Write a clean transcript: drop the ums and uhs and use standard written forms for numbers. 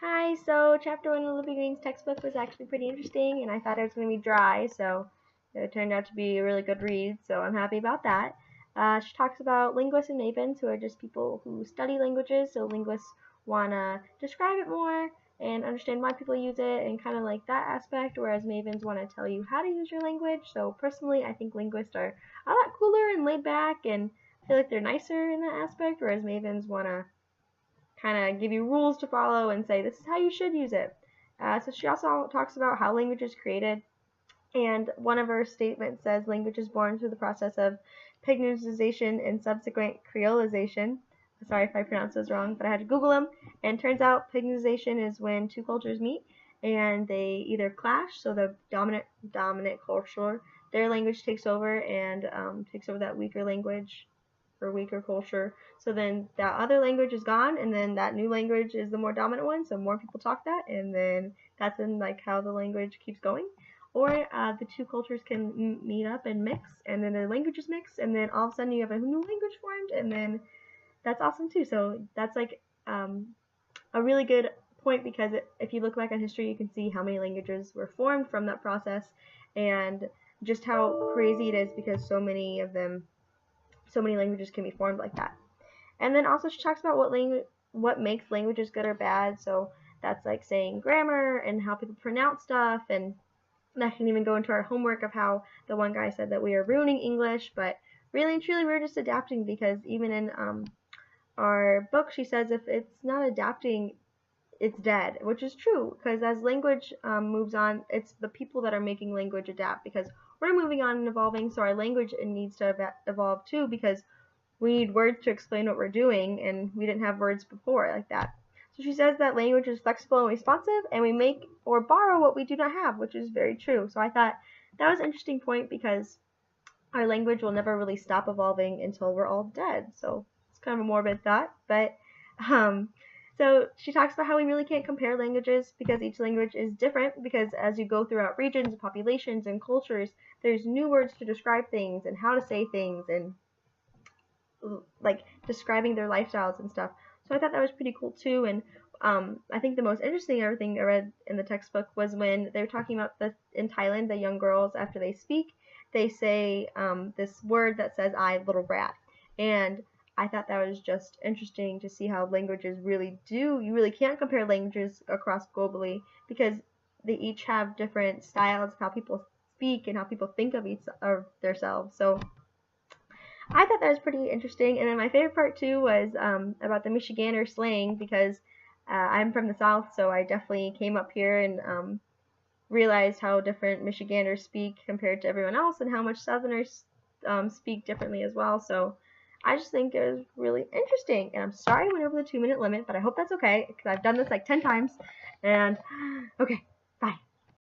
Hi, so chapter 1 of the Living Wings textbook was actually pretty interesting, and I thought it was going to be dry, so it turned out to be a really good read, so I'm happy about that. She talks about linguists and mavens, who are just people who study languages, so linguists want to describe it more and understand why people use it and kind of like that aspect, whereas mavens want to tell you how to use your language. So personally, I think linguists are a lot cooler and laid back and feel like they're nicer in that aspect, whereas mavens want to kind of give you rules to follow and say this is how you should use it. So she also talks about how language is created, and one of her statements says language is born through the process of Pignouzization and subsequent creolization. Sorry if I pronounced those wrong, but I had to Google them. And it turns out Pignouzization is when two cultures meet and they either clash, so the dominant culture, their language takes over and takes over that weaker language or weaker culture. So then that other language is gone, and then that new language is the more dominant one. So more people talk that, and then that's in like how the language keeps going. Or the two cultures can meet up and mix, and then the languages mix, and then all of a sudden you have a new language formed, and then that's awesome too. So that's like a really good point, because if you look back on history, you can see how many languages were formed from that process, and just how crazy it is because so many languages can be formed like that. And then also she talks about what makes languages good or bad. So that's like saying grammar and how people pronounce stuff, and that can even go into our homework of how the one guy said that we are ruining English, but really and truly we're just adapting, because even in our book she says if it's not adapting, it's dead, which is true, because as language moves on, it's the people that are making language adapt, because we're moving on and evolving, so our language needs to evolve too, because we need words to explain what we're doing, and we didn't have words before like that. So she says that language is flexible and responsive, and we make or borrow what we do not have, which is very true. So I thought that was an interesting point, because our language will never really stop evolving until we're all dead. So it's kind of a morbid thought, but so she talks about how we really can't compare languages, because each language is different, because as you go throughout regions and populations and cultures, there's new words to describe things and how to say things and like describing their lifestyles and stuff. So I thought that was pretty cool too. And I think the most interesting thing I read in the textbook was when they were talking about in Thailand, the young girls, after they speak, they say this word that says "I little brat," and I thought that was just interesting to see how languages really do. You really can't compare languages across globally, because they each have different styles of how people speak and how people think of themselves. So I thought that was pretty interesting. And then my favorite part too was about the Michigander slang, because I'm from the South, so I definitely came up here and realized how different Michiganders speak compared to everyone else, and how much Southerners speak differently as well. So I just think it was really interesting. And I'm sorry I went over the 2-minute limit, but I hope that's okay, because I've done this like 10 times. And okay,